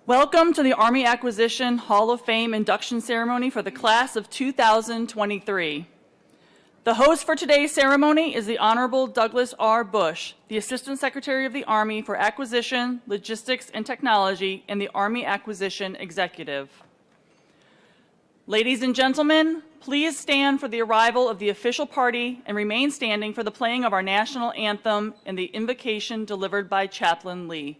Welcome to the Army Acquisition Hall of Fame induction ceremony for the class of 2023. The host for today's ceremony is the Honorable Douglas R. Bush, the Assistant Secretary of the Army for Acquisition, Logistics, and Technology and the Army Acquisition Executive. Ladies and gentlemen, please stand for the arrival of the official party and remain standing for the playing of our national anthem and the invocation delivered by Chaplain Lee.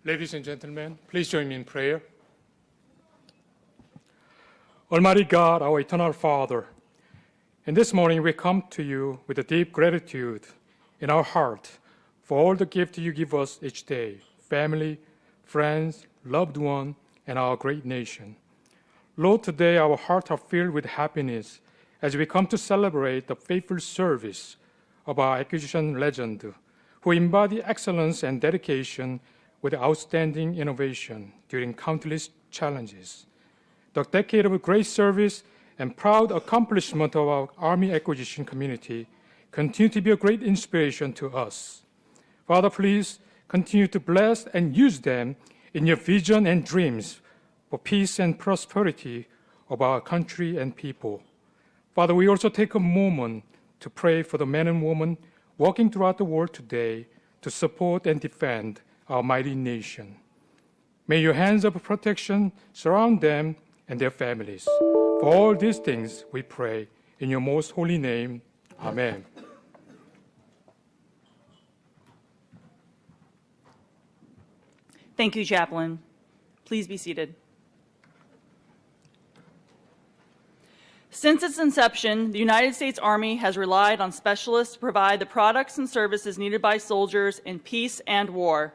Ladies and gentlemen, please join me in prayer. Almighty God, our eternal Father, and this morning we come to you with a deep gratitude in our heart for all the gifts you give us each day, family, friends, loved ones, and our great nation. Lord, today our hearts are filled with happiness as we come to celebrate the faithful service of our acquisition legend, who embody excellence and dedication with outstanding innovation during countless challenges. The decade of great service and proud accomplishment of our Army acquisition community continue to be a great inspiration to us. Father, please continue to bless and use them in your vision and dreams for peace and prosperity of our country and people. Father, we also take a moment to pray for the men and women walking throughout the world today to support and defend our mighty nation. May your hands of protection surround them and their families. For all these things we pray in your most holy name. Amen. Thank you, Chaplain. Please be seated. Since its inception, the United States Army has relied on specialists to provide the products and services needed by soldiers in peace and war.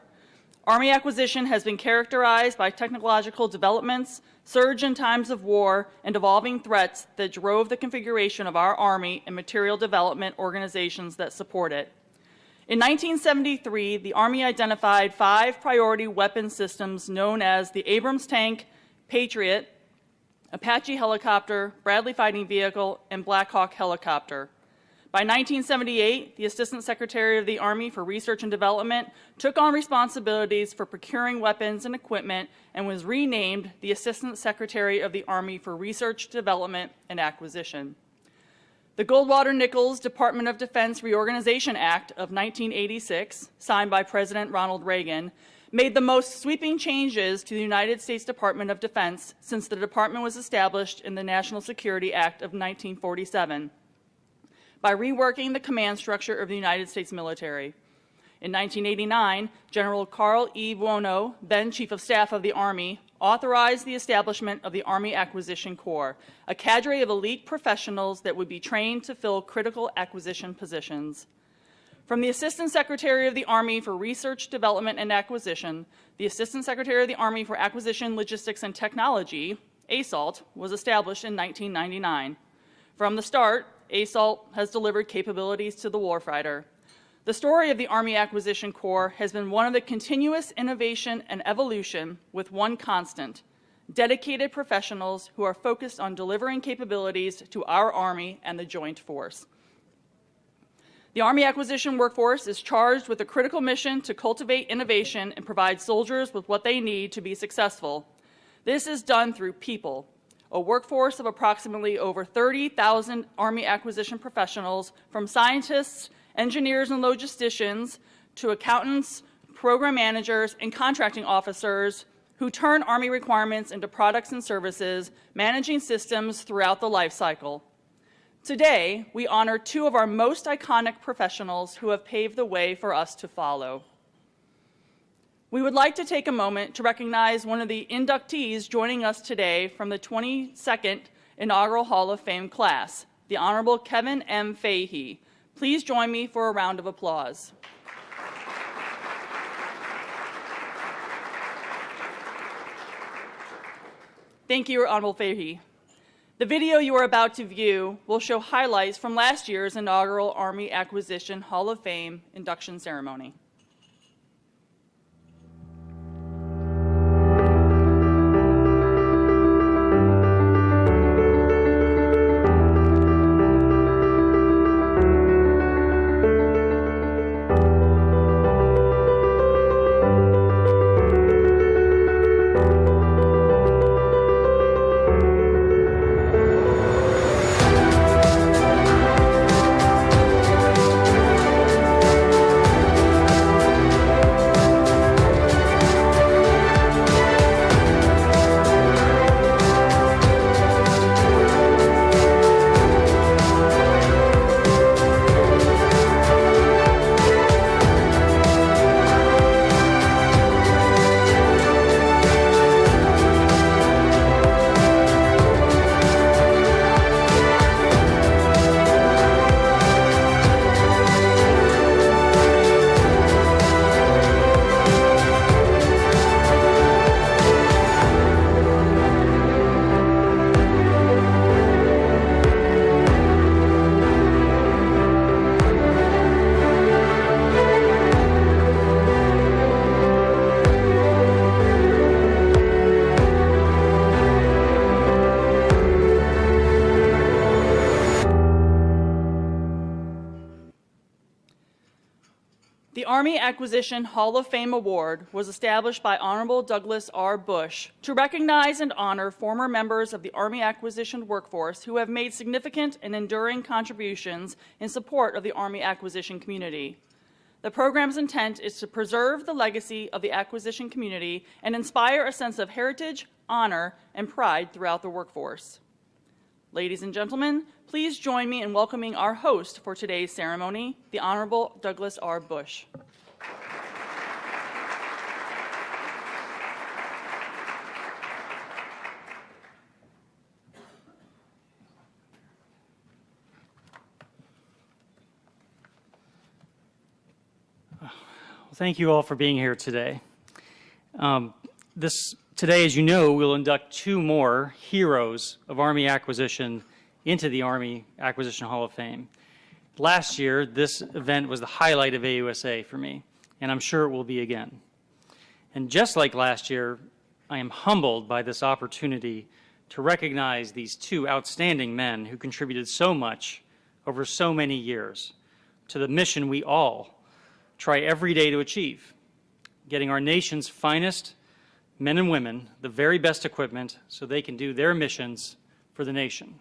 Army acquisition has been characterized by technological developments, surge in times of war, and evolving threats that drove the configuration of our Army and material development organizations that support it. In 1973, the Army identified 5 priority weapon systems known as the Abrams tank, Patriot, Apache helicopter, Bradley fighting vehicle, and Black Hawk helicopter. By 1978, the Assistant Secretary of the Army for Research and Development took on responsibilities for procuring weapons and equipment and was renamed the Assistant Secretary of the Army for Research, Development, and Acquisition. The Goldwater-Nichols Department of Defense Reorganization Act of 1986, signed by President Ronald Reagan, made the most sweeping changes to the United States Department of Defense since the department was established in the National Security Act of 1947. By reworking the command structure of the United States military. In 1989, General Carl E. Buono, then Chief of Staff of the Army, authorized the establishment of the Army Acquisition Corps, a cadre of elite professionals that would be trained to fill critical acquisition positions. From the Assistant Secretary of the Army for Research, Development, and Acquisition, the Assistant Secretary of the Army for Acquisition, Logistics, and Technology, ASALT, was established in 1999. From the start, ASALT has delivered capabilities to the warfighter. The story of the Army Acquisition Corps has been one of the continuous innovation and evolution with one constant: dedicated professionals who are focused on delivering capabilities to our Army and the Joint Force. The Army Acquisition Workforce is charged with a critical mission to cultivate innovation and provide soldiers with what they need to be successful. This is done through people, a workforce of approximately over 30,000 Army acquisition professionals, from scientists, engineers, and logisticians to accountants, program managers, and contracting officers who turn Army requirements into products and services, managing systems throughout the life cycle. Today, we honor two of our most iconic professionals who have paved the way for us to follow. We would like to take a moment to recognize one of the inductees joining us today from the 22nd Inaugural Hall of Fame class, the Honorable Kevin M. Fahey. Please join me for a round of applause. Thank you, Honorable Fahey. The video you are about to view will show highlights from last year's inaugural Army Acquisition Hall of Fame induction ceremony. The Army Acquisition Hall of Fame Award was established by Honorable Douglas R. Bush to recognize and honor former members of the Army Acquisition workforce who have made significant and enduring contributions in support of the Army acquisition community. The program's intent is to preserve the legacy of the acquisition community and inspire a sense of heritage, honor, and pride throughout the workforce. Ladies and gentlemen, please join me in welcoming our host for today's ceremony, the Honorable Douglas R. Bush. Thank you all for being here today. Today, as you know, we'll induct two more heroes of Army acquisition into the Army Acquisition Hall of Fame. Last year, this event was the highlight of AUSA for me, and I'm sure it will be again. And just like last year, I am humbled by this opportunity to recognize these two outstanding men who contributed so much over so many years to the mission we all try every day to achieve, getting our nation's finest men and women the very best equipment so they can do their missions for the nation.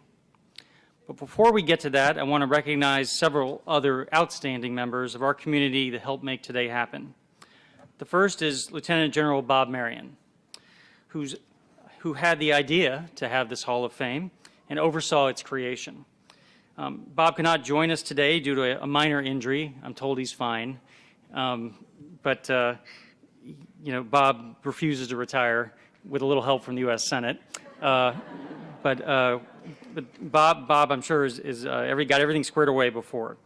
But before we get to that, I want to recognize several other outstanding members of our community that helped make today happen. The first is Lieutenant General Bob Marion, who had the idea to have this Hall of Fame and oversaw its creation. Bob cannot join us today due to a minor injury. I'm told he's fine. You know, Bob refuses to retire with a little help from the U.S. Senate. But Bob, I'm sure, got everything squared away before.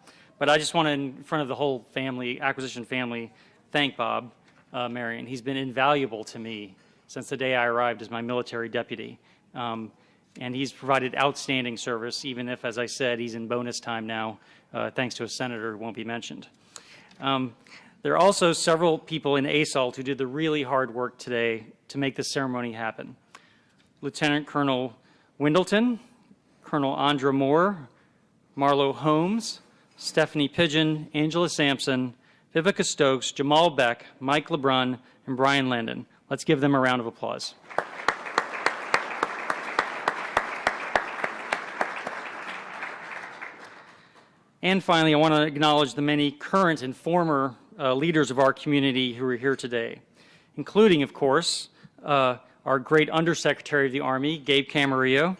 But I just want to, in front of the whole family, acquisition family, thank Bob Marion. He's been invaluable to me since the day I arrived as my military deputy. And he's provided outstanding service, even if, as I said, he's in bonus time now, thanks to a senator who won't be mentioned. There are also several people in ASALT who did the really hard work today to make this ceremony happen. Lieutenant Colonel Windleton, Colonel Andra Moore, Marlo Holmes, Stephanie Pigeon, Angela Sampson, Vivica Stokes, Jamal Beck, Mike LeBrun, and Brian Landon. Let's give them a round of applause. And finally, I want to acknowledge the many current and former leaders of our community who are here today, including, of course, our great Undersecretary of the Army, Gabe Camarillo,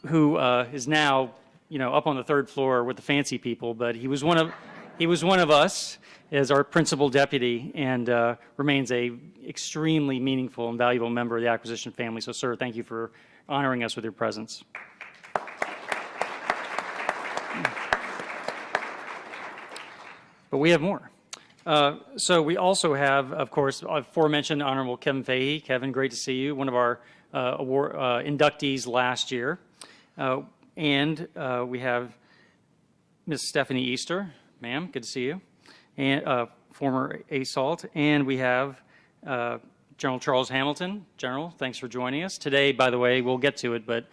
who is now, up on the third floor with the fancy people, but he was one of us as our principal deputy and remains a extremely meaningful and valuable member of the acquisition family. So, sir, thank you for honoring us with your presence. But we have more. So we also have, of course, aforementioned Honorable Kevin Fahey. Kevin, great to see you, one of our award inductees last year. And we have Ms. Stephanie Easter. Ma'am, good to see you. And former ASALT. And we have General Charles Hamilton. General, thanks for joining us. Today, by the way, we'll get to it, but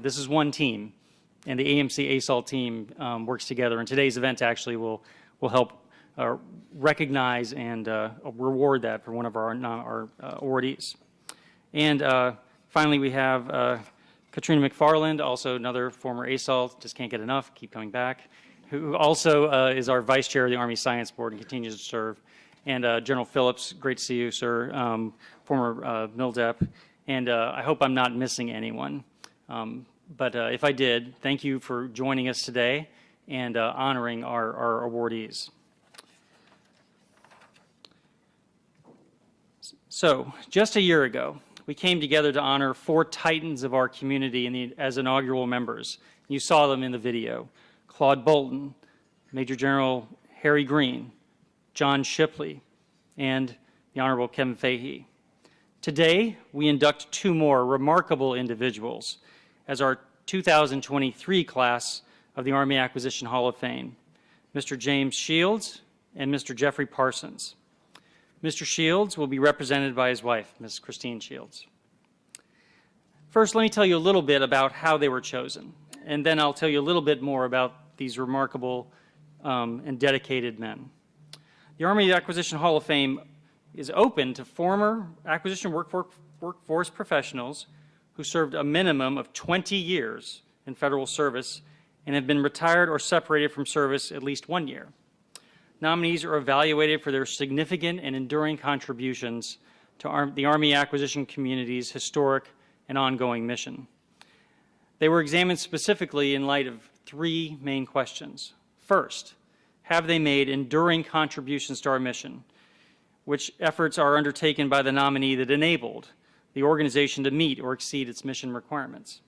this is one team. And the AMC ASALT team works together. And today's event actually will help recognize and reward that for one of our awardees. And finally, we have Katrina McFarland, also another former ASALT, just can't get enough, keep coming back, who also is our vice chair of the Army Science Board and continues to serve. And General Phillips, great to see you, sir, former MILDEP. And I hope I'm not missing anyone. But if I did, thank you for joining us today and honoring our awardees. So, just a year ago, we came together to honor 4 titans of our community as inaugural members. You saw them in the video. Claude Bolton, Major General Harry Green, John Shipley, and the Honorable Kevin Fahey. Today, we induct 2 more remarkable individuals as our 2023 class of the Army Acquisition Hall of Fame, Mr. James Shields and Mr. Jeffrey Parsons. Mr. Shields will be represented by his wife, Ms. Christine Shields. First, let me tell you a little bit about how they were chosen, and then I'll tell you a little bit more about these remarkable and dedicated men. The Army Acquisition Hall of Fame is open to former acquisition workforce professionals who served a minimum of 20 years in federal service and have been retired or separated from service at least 1 year. Nominees are evaluated for their significant and enduring contributions to the Army acquisition community's historic and ongoing mission. They were examined specifically in light of 3 main questions. First, have they made enduring contributions to our mission? Which efforts are undertaken by the nominee that enabled the organization to meet or exceed its mission requirements?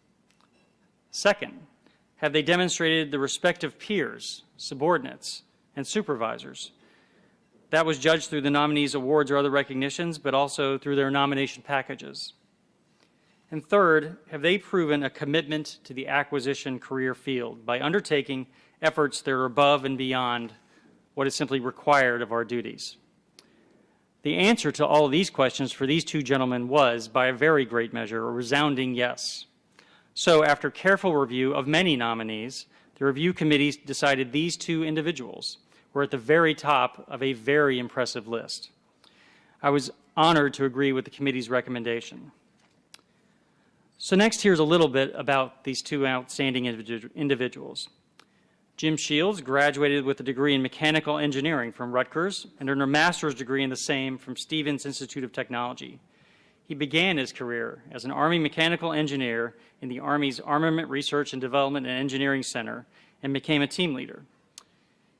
Second, have they demonstrated the respect of peers, subordinates, and supervisors? That was judged through the nominees' awards or other recognitions, but also through their nomination packages. And third, have they proven a commitment to the acquisition career field by undertaking efforts that are above and beyond what is simply required of our duties? The answer to all of these questions for these 2 gentlemen was, by a very great measure, a resounding yes. So, after careful review of many nominees, the review committee decided these 2 individuals were at the very top of a very impressive list. I was honored to agree with the committee's recommendation. So next, here's a little bit about these 2 outstanding individuals. Jim Shields graduated with a degree in mechanical engineering from Rutgers and earned a master's degree in the same from Stevens Institute of Technology. He began his career as an Army mechanical engineer in the Army's Armament Research and Development and Engineering Center and became a team leader.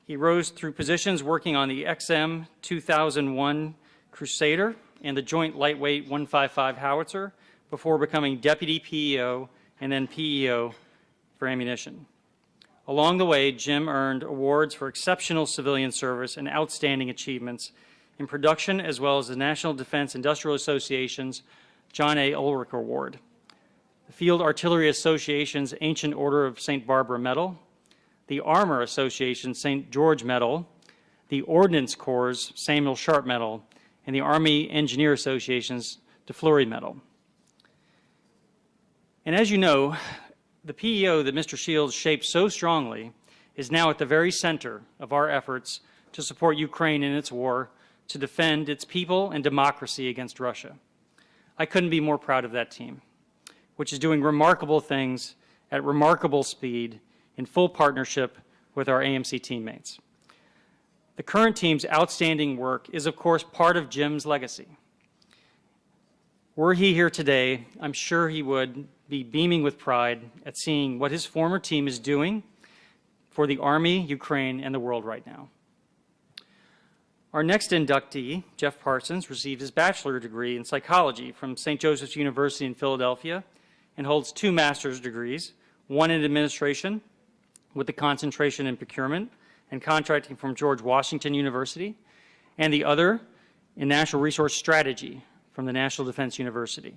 He rose through positions working on the XM 2001 Crusader and the Joint Lightweight 155 Howitzer before becoming Deputy PEO and then PEO for ammunition. Along the way, Jim earned awards for exceptional civilian service and outstanding achievements in production, as well as the National Defense Industrial Association's John A. Ulrich Award, the Field Artillery Association's Ancient Order of St. Barbara Medal, the Armor Association's St. George Medal, the Ordnance Corps' Samuel Sharp Medal, and the Army Engineer Association's DeFleury Medal. And as you know, the PEO that Mr. Shields shaped so strongly is now at the very center of our efforts to support Ukraine in its war to defend its people and democracy against Russia. I couldn't be more proud of that team, which is doing remarkable things at remarkable speed in full partnership with our AMC teammates. The current team's outstanding work is, of course, part of Jim's legacy. Were he here today, I'm sure he would be beaming with pride at seeing what his former team is doing for the Army, Ukraine, and the world right now. Our next inductee, Jeff Parsons, received his bachelor's degree in psychology from St. Joseph's University in Philadelphia and holds 2 master's degrees, one in administration with a concentration in procurement and contracting from George Washington University, and the other in natural resource strategy from the National Defense University.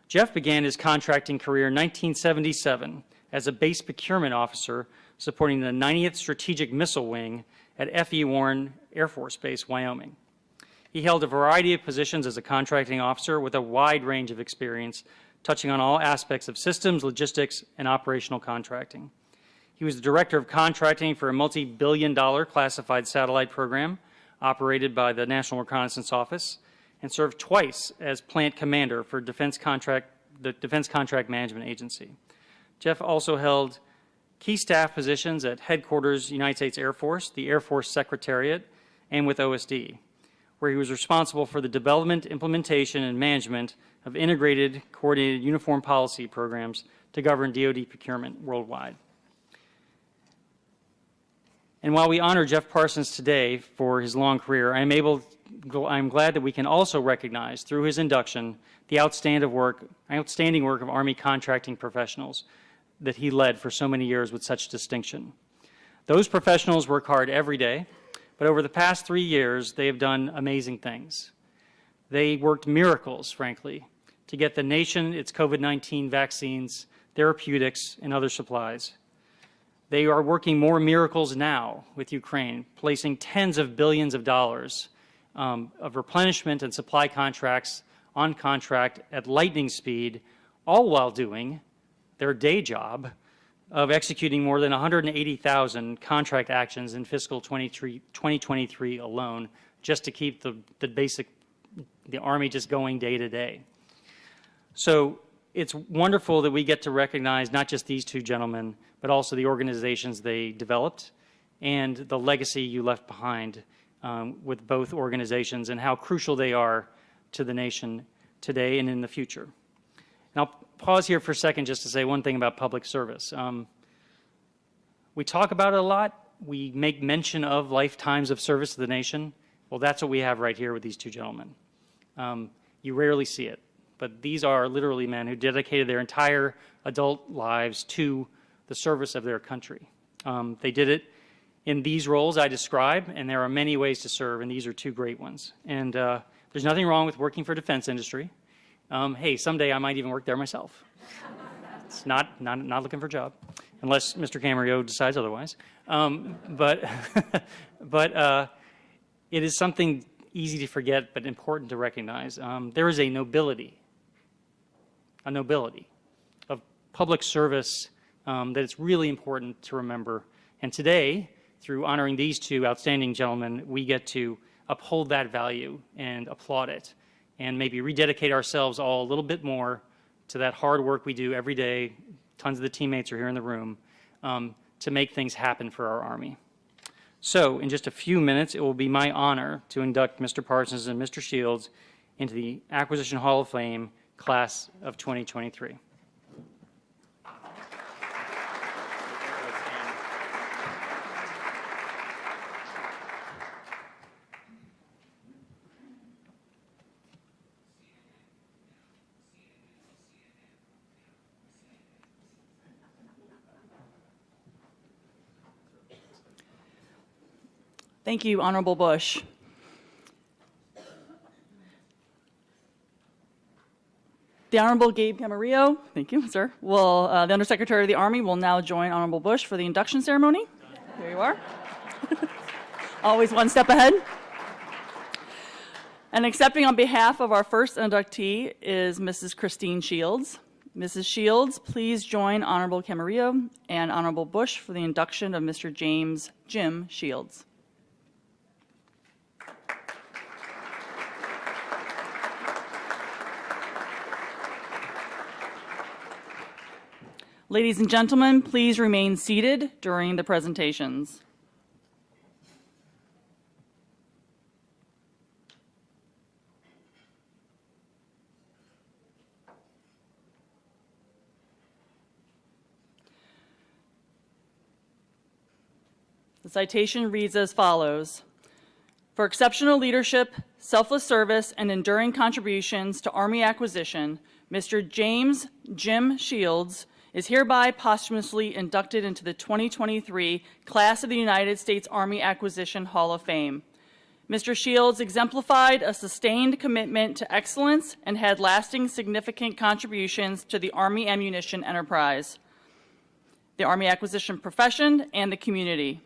Jeff began his contracting career in 1977 as a base procurement officer supporting the 90th Strategic Missile Wing at F.E. Warren Air Force Base, Wyoming. He held a variety of positions as a contracting officer with a wide range of experience, touching on all aspects of systems, logistics, and operational contracting. He was the director of contracting for a multi-billion-dollar classified satellite program operated by the National Reconnaissance Office, and served twice as plant commander for the Defense Contract Management Agency. Jeff also held key staff positions at Headquarters United States Air Force, the Air Force Secretariat, and with OSD, where he was responsible for the development, implementation, and management of integrated, coordinated uniform policy programs to govern DoD procurement worldwide. And while we honor Jeff Parsons today for his long career, I'm glad that we can also recognize through his induction the outstanding work of Army contracting professionals that he led for so many years with such distinction. Those professionals work hard every day, but over the past 3 years, they have done amazing things. They worked miracles, frankly, to get the nation its COVID-19 vaccines, therapeutics, and other supplies. They are working more miracles now with Ukraine, placing tens of billions of dollars of replenishment and supply contracts on contract at lightning speed, all while doing their day job of executing more than 180,000 contract actions in fiscal 2023 alone, just to keep the Army just going day to day. So it's wonderful that we get to recognize not just these 2 gentlemen, but also the organizations they developed and the legacy you left behind with both organizations and how crucial they are to the nation today and in the future. And I'll pause here for a second just to say one thing about public service. We talk about it a lot. We make mention of lifetimes of service to the nation. Well, that's what we have right here with these 2 gentlemen. You rarely see it, but these are literally men who dedicated their entire adult lives to the service of their country. They did it in these roles I describe, and there are many ways to serve, and these are 2 great ones. And there's nothing wrong with working for defense industry. Hey, someday I might even work there myself. It's not looking for a job, unless Mr. Camarillo decides otherwise. But it is something easy to forget, but important to recognize. There is a nobility of public service that it's really important to remember. And today, through honoring these 2 outstanding gentlemen, we get to uphold that value and applaud it and maybe rededicate ourselves all a little bit more to that hard work we do every day. Tons of the teammates are here in the room to make things happen for our Army. So in just a few minutes, it will be my honor to induct Mr. Parsons and Mr. Shields into the Acquisition Hall of Fame class of 2023. Thank you, Honorable Bush. The Honorable Gabe Camarillo, thank you, sir, the Undersecretary of the Army will now join Honorable Bush for the induction ceremony. There you are. Always one step ahead. And accepting on behalf of our first inductee is Mrs. Christine Shields. Mrs. Shields, please join Honorable Camarillo and Honorable Bush for the induction of Mr. James Jim Shields. Ladies and gentlemen, please remain seated during the presentations. The citation reads as follows. For exceptional leadership, selfless service, and enduring contributions to Army acquisition, Mr. James Jim Shields is hereby posthumously inducted into the 2023 Class of the United States Army Acquisition Hall of Fame. Mr. Shields exemplified a sustained commitment to excellence and had lasting significant contributions to the Army ammunition enterprise, the Army acquisition profession, and the community.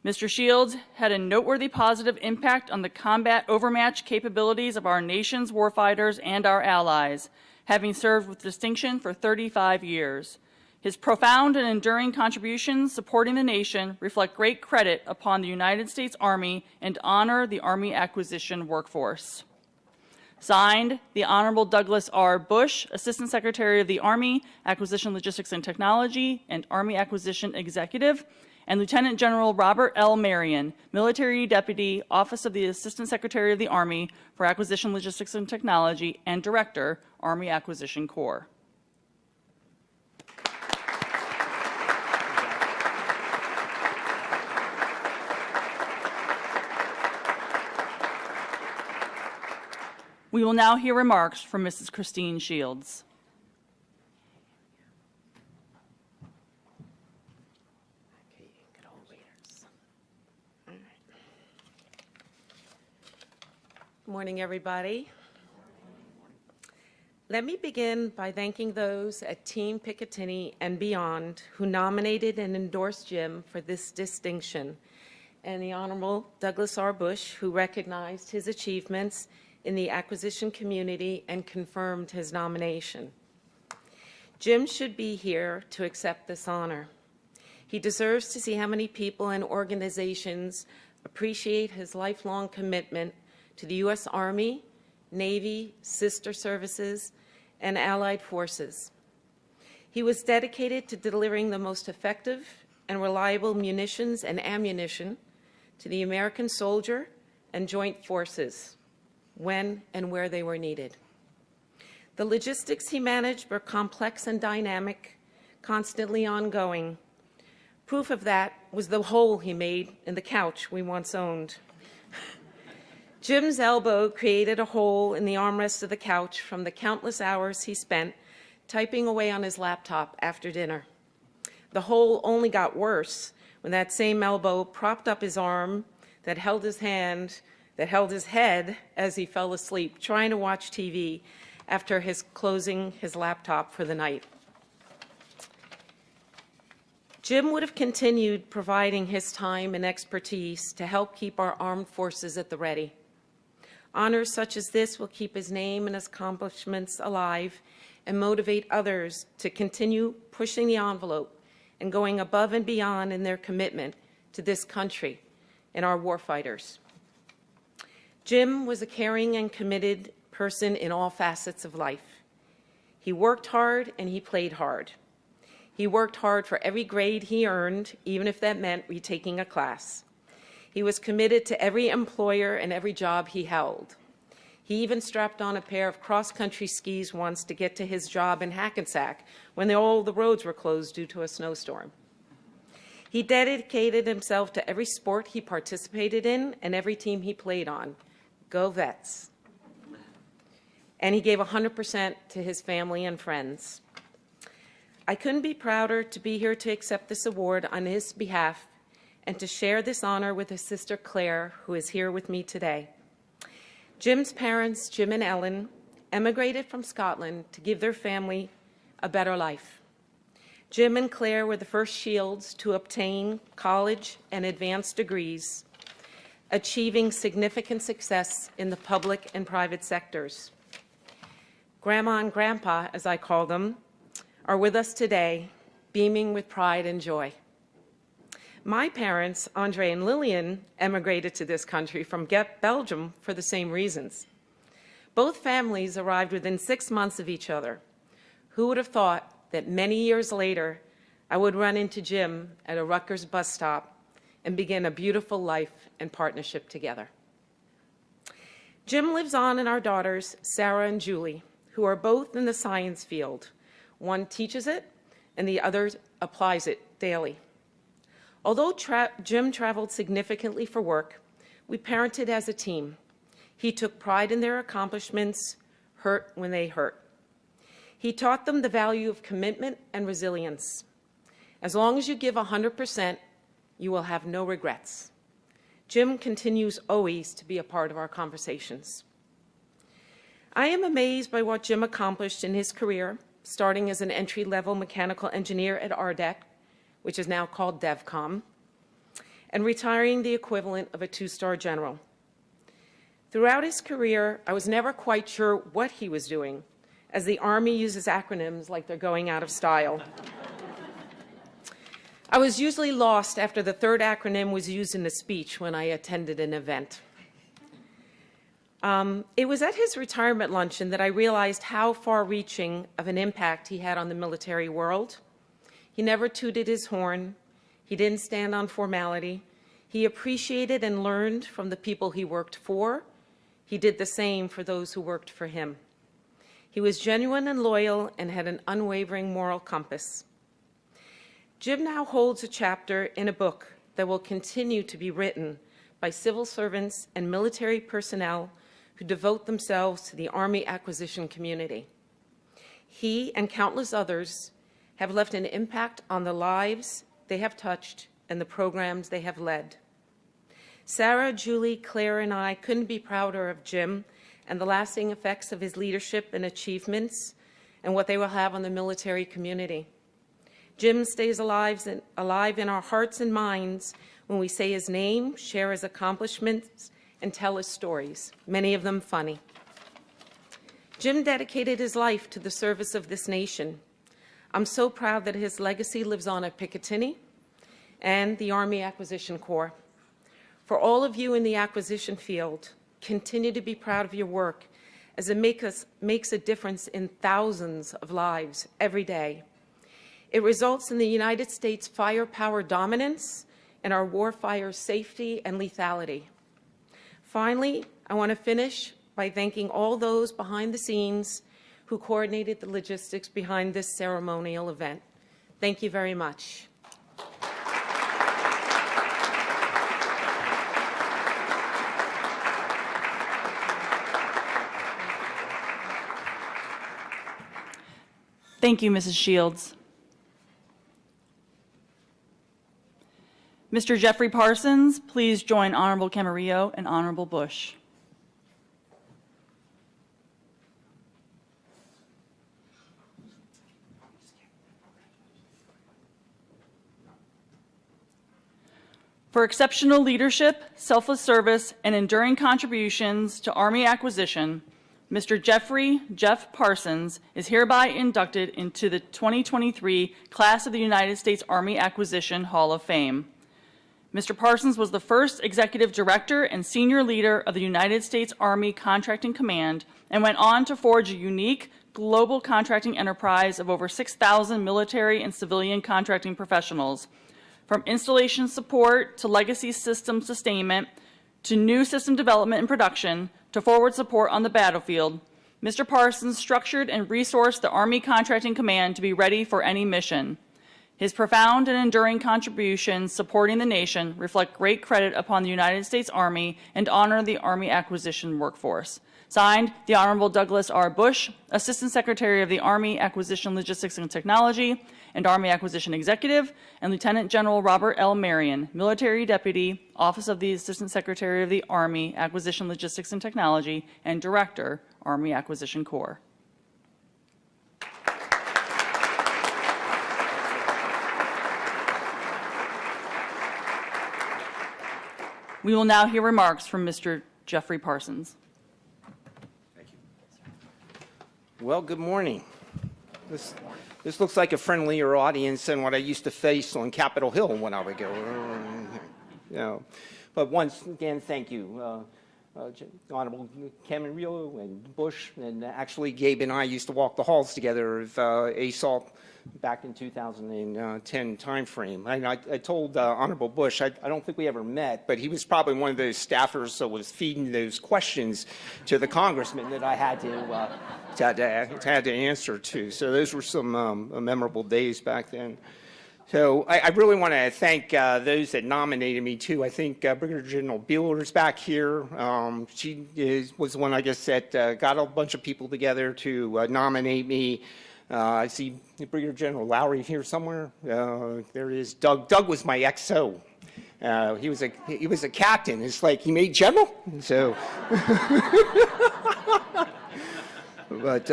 Mr. Shields had a noteworthy positive impact on the combat overmatch capabilities of our nation's warfighters and our allies, having served with distinction for 35 years. His profound and enduring contributions supporting the nation reflect great credit upon the United States Army and honor the Army acquisition workforce. Signed, the Honorable Douglas R. Bush, Assistant Secretary of the Army, Acquisition Logistics and Technology, and Army Acquisition Executive, and Lieutenant General Robert L. Marion, Military Deputy, Office of the Assistant Secretary of the Army for Acquisition Logistics and Technology, and Director, Army Acquisition Corps. We will now hear remarks from Mrs. Christine Shields. Good morning, everybody. Let me begin by thanking those at Team Picatinny and beyond who nominated and endorsed Jim for this distinction, and the Honorable Douglas R. Bush, who recognized his achievements in the acquisition community and confirmed his nomination. Jim should be here to accept this honor. He deserves to see how many people and organizations appreciate his lifelong commitment to the U.S. Army, Navy, sister services, and allied forces. He was dedicated to delivering the most effective and reliable munitions and ammunition to the American soldier and joint forces when and where they were needed. The logistics he managed were complex and dynamic, constantly ongoing. Proof of that was the hole he made in the couch we once owned. Jim's elbow created a hole in the armrest of the couch from the countless hours he spent typing away on his laptop after dinner. The hole only got worse when that same elbow propped up his arm that held his hand, that held his head as he fell asleep trying to watch TV after closing his laptop for the night. Jim would have continued providing his time and expertise to help keep our armed forces at the ready. Honors such as this will keep his name and his accomplishments alive and motivate others to continue pushing the envelope and going above and beyond in their commitment to this country and our warfighters. Jim was a caring and committed person in all facets of life. He worked hard and he played hard. He worked hard for every grade he earned, even if that meant retaking a class. He was committed to every employer and every job he held. He even strapped on a pair of cross-country skis once to get to his job in Hackensack when all the roads were closed due to a snowstorm. He dedicated himself to every sport he participated in and every team he played on. Go Vets. And he gave 100% to his family and friends. I couldn't be prouder to be here to accept this award on his behalf and to share this honor with his sister Claire, who is here with me today. Jim's parents, Jim and Ellen, emigrated from Scotland to give their family a better life. Jim and Claire were the first Shields to obtain college and advanced degrees, achieving significant success in the public and private sectors. Grandma and Grandpa, as I call them, are with us today, beaming with pride and joy. My parents, Andre and Lillian, emigrated to this country from Belgium for the same reasons. Both families arrived within 6 months of each other. Who would have thought that many years later, I would run into Jim at a Rutgers bus stop and begin a beautiful life and partnership together. Jim lives on in our daughters, Sarah and Julie, who are both in the science field. One teaches it, and the other applies it daily. Although Jim traveled significantly for work, we parented as a team. He took pride in their accomplishments, hurt when they hurt. He taught them the value of commitment and resilience. As long as you give 100%, you will have no regrets. Jim continues always to be a part of our conversations. I am amazed by what Jim accomplished in his career, starting as an entry-level mechanical engineer at RDEC, which is now called DevCom, and retiring the equivalent of a 2-star general. Throughout his career, I was never quite sure what he was doing, as the Army uses acronyms like they're going out of style. I was usually lost after the 3rd acronym was used in a speech when I attended an event. It was at his retirement luncheon that I realized how far-reaching of an impact he had on the military world. He never tooted his horn. He didn't stand on formality. He appreciated and learned from the people he worked for. He did the same for those who worked for him. He was genuine and loyal and had an unwavering moral compass. Jim now holds a chapter in a book that will continue to be written by civil servants and military personnel who devote themselves to the Army acquisition community. He and countless others have left an impact on the lives they have touched and the programs they have led. Sarah, Julie, Claire, and I couldn't be prouder of Jim and the lasting effects of his leadership and achievements and what they will have on the military community. Jim stays alive in our hearts and minds when we say his name, share his accomplishments, and tell his stories, many of them funny. Jim dedicated his life to the service of this nation. I'm so proud that his legacy lives on at Picatinny and the Army Acquisition Corps. For all of you in the acquisition field, continue to be proud of your work as it makes a difference in thousands of lives every day. It results in the United States firepower dominance and our warfighter's safety and lethality. Finally, I want to finish by thanking all those behind the scenes who coordinated the logistics behind this ceremonial event. Thank you very much. Thank you, Mrs. Shields. Mr. Jeffrey Parsons, please join Honorable Camarillo and Honorable Bush. For exceptional leadership, selfless service, and enduring contributions to Army acquisition, Mr. Jeff Parsons is hereby inducted into the 2023 Class of the United States Army Acquisition Hall of Fame. Mr. Parsons was the first executive director and senior leader of the United States Army Contracting Command and went on to forge a unique global contracting enterprise of over 6,000 military and civilian contracting professionals. From installation support to legacy system sustainment to new system development and production to forward support on the battlefield, Mr. Parsons structured and resourced the Army Contracting Command to be ready for any mission. His profound and enduring contributions supporting the nation reflect great credit upon the United States Army and honor the Army acquisition workforce. Signed, the Honorable Douglas R. Bush, Assistant Secretary of the Army Acquisition Logistics and Technology and Army Acquisition Executive, and Lieutenant General Robert L. Marion, Military Deputy, Office of the Assistant Secretary of the Army Acquisition Logistics and Technology, and Director, Army Acquisition Corps. We will now hear remarks from Mr. Jeffrey Parsons. Thank you. Well, good morning. This looks like a friendlier audience than what I used to face on Capitol Hill when I would go. You know. But once again, thank you. Honorable Camarillo and Bush, and actually Gabe and I used to walk the halls together of AUSA back in 2010 timeframe. I told Honorable Bush, I don't think we ever met, but he was probably one of those staffers that was feeding those questions to the congressman that I had to answer to. So those were some memorable days back then. So I really want to thank those that nominated me, too. I think Brigadier General Beeler is back here. She was the one, I guess, that got a bunch of people together to nominate me. I see Brigadier General Lowry here somewhere. There is Doug. Doug was my XO. He was a captain. It's like he made general. So, but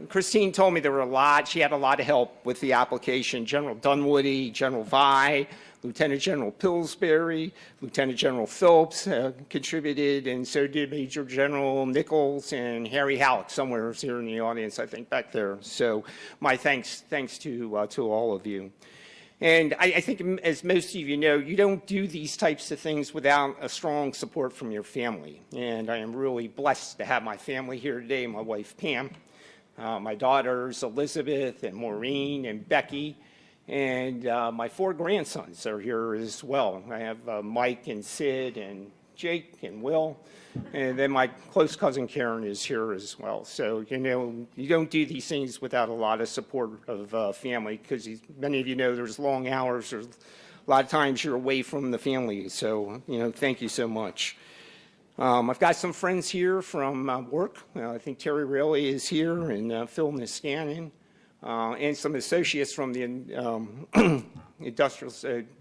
Christine told me there were a lot. She had a lot of help with the application. General Dunwoody, General Vi, Lieutenant General Pillsbury, Lieutenant General Phillips contributed, and so did Major General Nichols and Harry Halleck, somewhere here in the audience, I think, back there. So my thanks to all of you. And I think, as most of you know, you don't do these types of things without a strong support from your family. And I am really blessed to have my family here today, my wife, Pam, my daughters, Elizabeth and Maureen and Becky, and my 4 grandsons are here as well. I have Mike and Sid and Jake and Will, and then my close cousin Karen is here as well. So, you know, you don't do these things without a lot of support of family, because many of you know there's long hours, there's a lot of times you're away from the family. So, you know, thank you so much. I've got some friends here from work. I think Terry Rayleigh is here, and Phil Niskanen. And some associates from the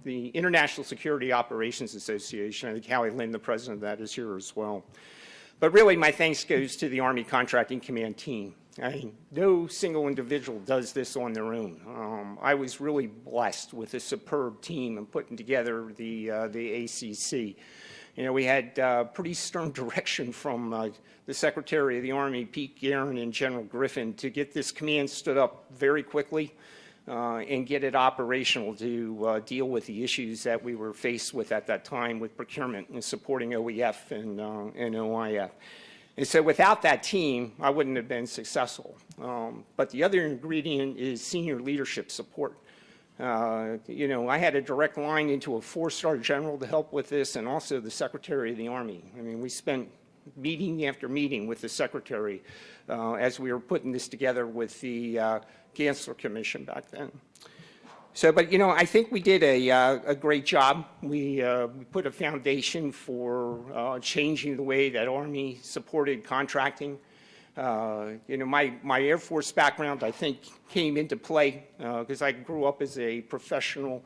the International Security Operations Association. I think Howie Lynn, the president of that, is here as well. But really, my thanks goes to the Army Contracting Command team. No single individual does this on their own. I was really blessed with a superb team in putting together the ACC. You know, we had pretty stern direction from the Secretary of the Army, Pete Guerin, and General Griffin to get this command stood up very quickly and get it operational to deal with the issues that we were faced with at that time with procurement and supporting OEF and OIF. And so without that team, I wouldn't have been successful. But the other ingredient is senior leadership support. You know, I had a direct line into a 4-star general to help with this, and also the Secretary of the Army. I mean, we spent meeting after meeting with the Secretary as we were putting this together with the Gansler Commission back then. So, but you know, I think we did a great job. We put a foundation for changing the way that Army supported contracting. You know, my Air Force background, I think, came into play because I grew up as a professional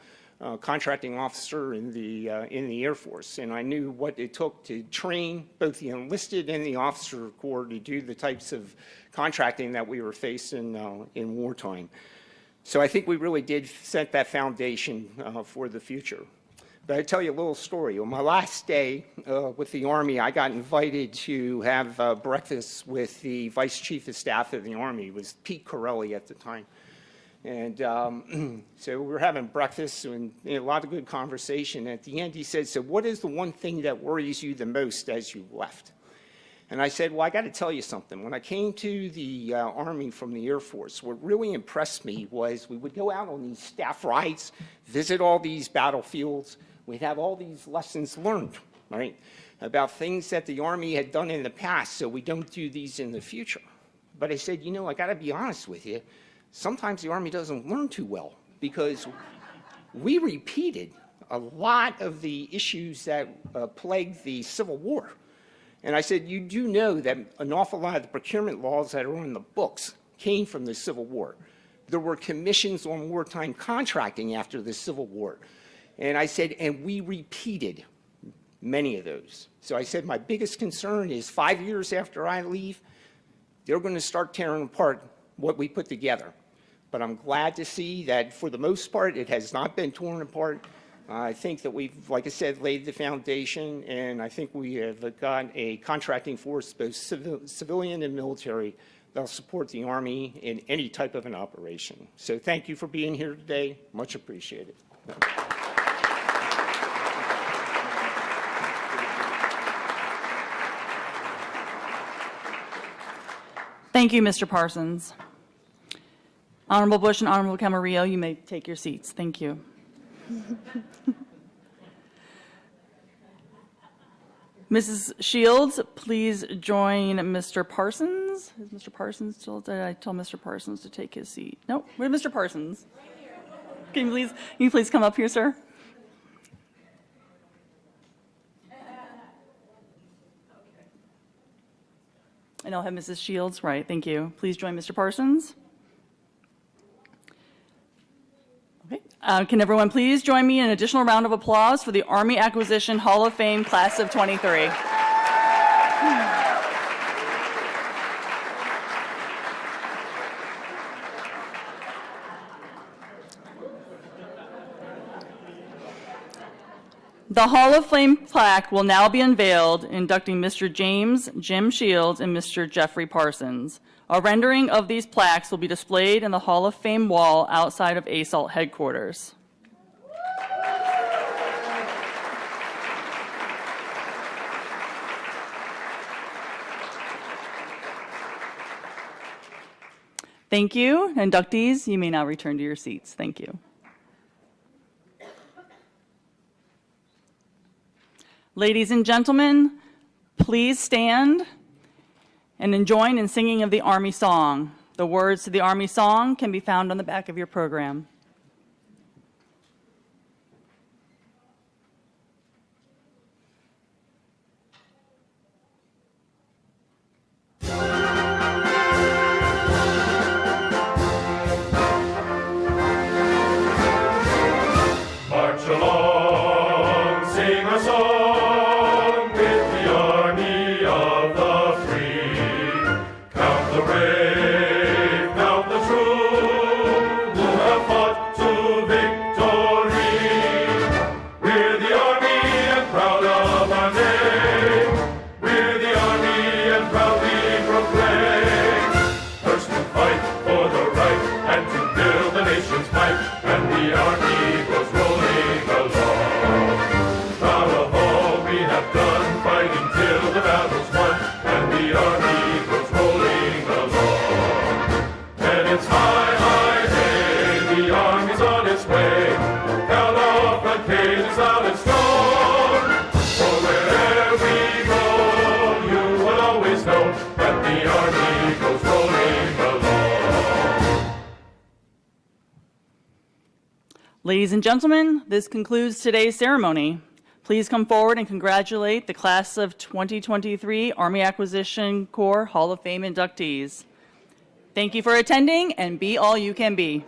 contracting officer in the Air Force, and I knew what it took to train both the enlisted and the officer corps to do the types of contracting that we were facing in wartime. So I think we really did set that foundation for the future. But I'll tell you a little story. On my last day with the Army, I got invited to have breakfast with the Vice Chief of Staff of the Army. It was Pete Corelli at the time. And so we were having breakfast and a lot of good conversation. At the end, he said, "So what is the one thing that worries you the most as you left?" And I said, "Well, I got to tell you something. When I came to the Army from the Air Force, what really impressed me was we would go out on these staff rides, visit all these battlefields. We'd have all these lessons learned, right, about things that the Army had done in the past so we don't do these in the future." But I said, "You know, I got to be honest with you. sometimes the Army doesn't learn too well, because we repeated a lot of the issues that plagued the Civil War. And I said, you do know that an awful lot of the procurement laws that are on the books came from the Civil War. There were commissions on wartime contracting after the Civil War. And I said, and we repeated many of those. So I said, my biggest concern is 5 years after I leave, they're going to start tearing apart what we put together. But I'm glad to see that for the most part, it has not been torn apart. I think that we've, like I said, laid the foundation, and I think we have got a contracting force, both civilian and military, that will support the Army in any type of an operation. So thank you for being here today. Much appreciated. Thank you, Mr. Parsons. Honorable Bush and Honorable Camarillo, you may take your seats. Thank you. Mrs. Shields, please join Mr. Parsons. Is Mr. Parsons still? Did I tell Mr. Parsons to take his seat? No. Where's Mr. Parsons? Can you please come up here, sir? And I'll have Mrs. Shields. Right. Thank you. Please join Mr. Parsons. Okay. Can everyone please join me in an additional round of applause for the Army Acquisition Hall of Fame Class of 23. The Hall of Fame plaque will now be unveiled, inducting Mr. James Jim Shields and Mr. Jeffrey Parsons. A rendering of these plaques will be displayed in the Hall of Fame wall outside of ASALT headquarters. Thank you. Inductees, you may now return to your seats. Thank you. Ladies and gentlemen, please stand and join in singing of the Army song. The words to the Army song can be found on the back of your program. March along, sing a song with the army of the free. Count the brave, count the true, who have fought to victory. We're the army and proud of our name. We're the army and proudly proclaim. First to fight for the right and to build the nation's might, and the army goes rolling along. Proud of all we have done, fighting till the battle's won, and the army goes rolling along. And it's high, high, hey, the army's on its way. Count off the cages loud and strong. For wherever we go, you will always know that the army goes rolling along. Ladies and gentlemen, this concludes today's ceremony. Please come forward and congratulate the Class of 2023 Army Acquisition Corps Hall of Fame inductees. Thank you for attending, and be all you can be.